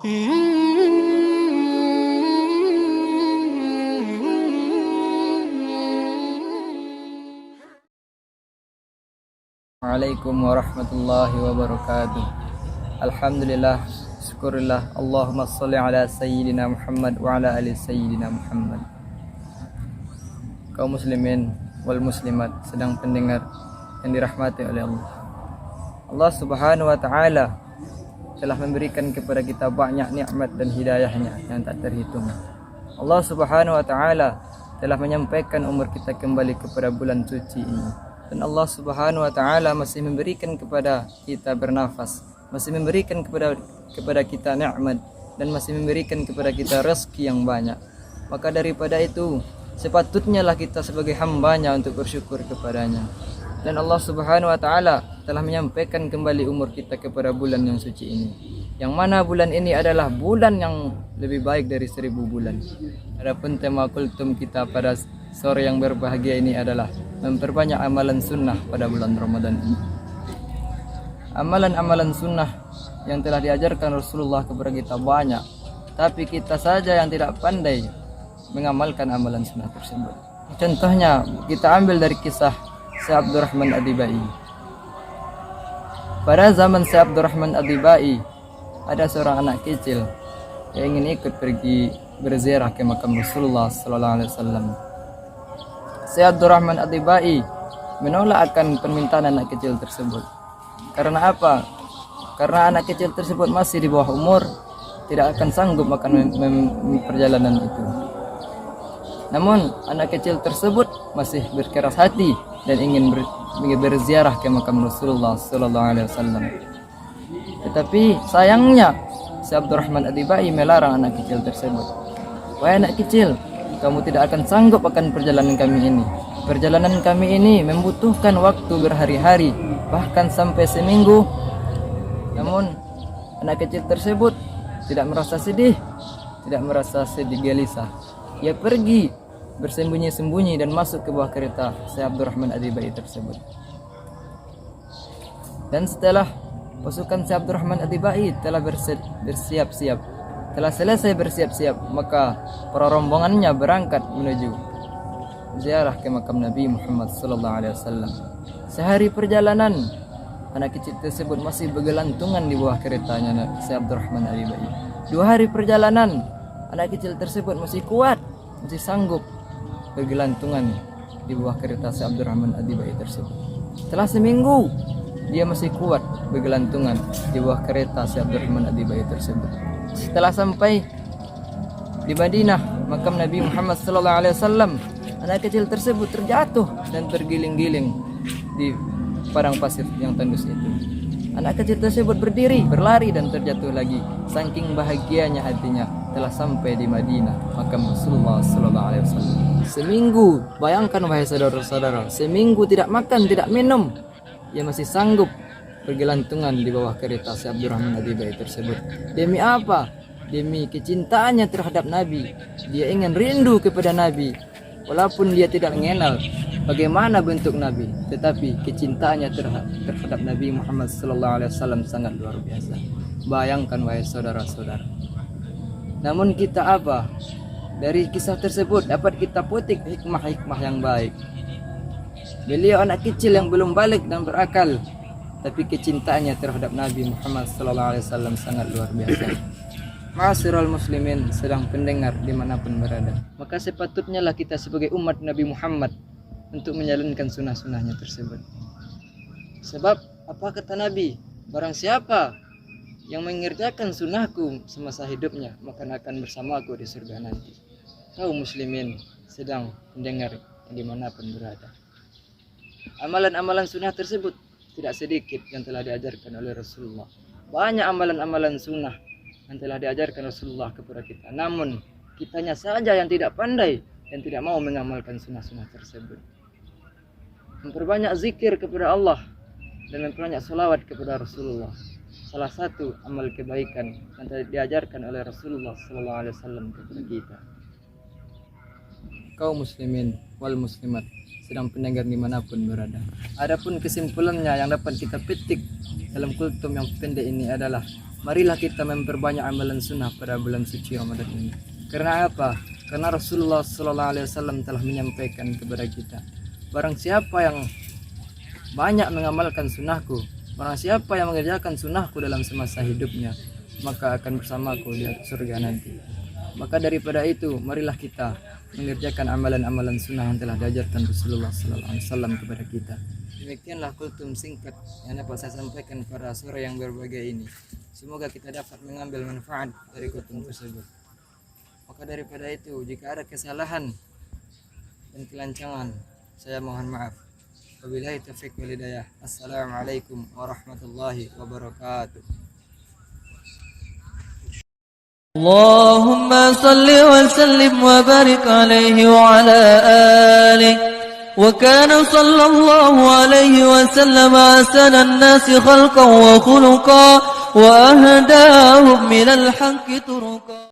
Assalamualaikum warahmatullahi wabarakatuh. Alhamdulillah, syukurillah, Allahumma sholli ala sayyidina Muhammad wa ala ali sayyidina Muhammad. Kaum muslimin wal muslimat sedang pendengar yang dirahmati oleh Allah. Allah Subhanahu wa taala telah memberikan kepada kita banyak nikmat dan hidayahnya yang tak terhitung. Allah Subhanahu wa taala telah menyampaikan umur kita kembali kepada bulan suci ini. Dan Allah Subhanahu wa taala masih memberikan kepada kita bernafas, masih memberikan kepada kita nikmat, dan masih memberikan kepada kita rezeki yang banyak. Maka daripada itu, sepatutnya lah kita sebagai hambanya untuk bersyukur kepadanya. Dan Allah Subhanahu wa taala telah menyampaikan kembali umur kita kepada bulan yang suci ini. Yang mana bulan ini adalah bulan yang lebih baik dari 1000 bulan. Adapun tema kultum kita pada sore yang berbahagia ini adalah memperbanyak amalan sunnah pada bulan Ramadan ini. Amalan-amalan sunnah yang telah diajarkan Rasulullah kepada kita banyak, tapi kita saja yang tidak pandai mengamalkan amalan sunnah tersebut. Contohnya kita ambil dari kisah Syekh Abdurrahman Ad-Dibai. Pada zaman Syekh Abdurrahman Ad-Dibai, ada seorang anak kecil yang ingin ikut pergi berziarah ke makam Rasulullah sallallahu alaihi wasallam. Syekh Abdurrahman Ad-Dibai menolak akan permintaan anak kecil tersebut. Karena apa? Karena anak kecil tersebut masih di bawah umur, tidak akan sanggup akan perjalanan itu. Namun anak kecil tersebut masih berkeras hati dan ingin berziarah ke makam Rasulullah sallallahu alaihi wasallam. Tetapi sayangnya Syekh Abdurrahman Ad-Dibai melarang anak kecil tersebut. Wahai anak kecil, kamu tidak akan sanggup akan perjalanan kami ini. Perjalanan kami ini membutuhkan waktu berhari-hari, bahkan sampai seminggu. Namun anak kecil tersebut tidak merasa sedih, tidak merasa sedih gelisah. Ia pergi bersembunyi-sembunyi dan masuk ke bawah kereta Syekh Abdurrahman Ad-Dibai tersebut. Dan setelah pasukan Syekh Abdurrahman Ad-Dibai telah bersiap-siap, telah selesai bersiap-siap, maka para rombongannya berangkat menuju ziarah ke makam Nabi Muhammad sallallahu alaihi wasallam. Sehari perjalanan, anak kecil tersebut masih bergelantungan di bawah keretanya Syekh Abdurrahman Ad-Dibai. 2 hari perjalanan, anak kecil tersebut masih kuat, masih sanggup bergelantungan di bawah kereta Syekh Abdurrahman Ad-Dibai tersebut. Setelah seminggu, dia masih kuat bergelantungan di bawah kereta Syekh Abdurrahman Ad-Dibai tersebut. Setelah sampai di Madinah, makam Nabi Muhammad sallallahu alaihi wasallam, anak kecil tersebut terjatuh dan tergiling-giling di padang pasir yang tandus itu. Anak kecil tersebut berdiri, berlari dan terjatuh lagi. Saking bahagianya hatinya telah sampai di Madinah, makam Rasulullah sallallahu alaihi wasallam. Seminggu, bayangkan wahai saudara-saudara, seminggu tidak makan, tidak minum, ia masih sanggup bergelantungan di bawah kereta Syekh Abdurrahman Ad-Dibai tersebut. Demi apa? Demi kecintaannya terhadap Nabi. Dia ingin rindu kepada Nabi, walaupun dia tidak mengenal bagaimana bentuk Nabi, tetapi kecintaannya terhadap Nabi Muhammad sallallahu alaihi wasallam sangat luar biasa. Bayangkan wahai saudara-saudara. Namun kita apa? Dari kisah tersebut dapat kita petik hikmah-hikmah yang baik. Beliau anak kecil yang belum balik dan berakal, tapi kecintaannya terhadap Nabi Muhammad sallallahu alaihi wasallam sangat luar biasa. Ma'asyiral muslimin sedang pendengar dimanapun berada, maka sepatutnya lah kita sebagai umat Nabi Muhammad untuk menjalankan sunnah-sunnahnya tersebut. Sebab apa kata Nabi? Barang siapa yang mengerjakan sunnahku semasa hidupnya, maka akan bersamaku di surga nanti. Kaum muslimin sedang mendengar dimanapun berada, amalan-amalan sunnah tersebut tidak sedikit yang telah diajarkan oleh Rasulullah. Banyak amalan-amalan sunnah yang telah diajarkan Rasulullah kepada kita. Namun kitanya saja yang tidak pandai dan tidak mau mengamalkan sunnah-sunnah tersebut. Memperbanyak zikir kepada Allah dan memperbanyak salawat kepada Rasulullah, salah satu amal kebaikan yang telah diajarkan oleh Rasulullah sallallahu alaihi wasallam kepada kita. Kaum muslimin wal muslimat sedang pendengar dimanapun berada. Adapun kesimpulannya yang dapat kita petik dalam kultum yang pendek ini adalah marilah kita memperbanyak amalan sunnah pada bulan suci Ramadan ini. Karena apa? Karena Rasulullah Sallallahu Alaihi Wasallam telah menyampaikan kepada kita, barang siapa yang banyak mengamalkan sunnahku, barang siapa yang mengerjakan sunnahku dalam semasa hidupnya, maka akan bersamaku di surga nanti. Maka daripada itu, marilah kita mengerjakan amalan-amalan sunnah yang telah diajarkan Rasulullah Sallallahu Alaihi Wasallam kepada kita. Demikianlah kultum singkat yang dapat saya sampaikan pada sore yang berbahagia ini. Semoga kita dapat mengambil manfaat dari kultum tersebut. Maka daripada itu, jika ada kesalahan dan kelancangan, saya mohon maaf. Wabillahi taufiq wal hidayah. Assalamualaikum warahmatullahi wabarakatuh. اللهم صل وسلم وبارك عليه وعلى آله وكان صلى الله عليه وسلم أحسن الناس خلقا وخلقا وأهداهم من الحق طرقا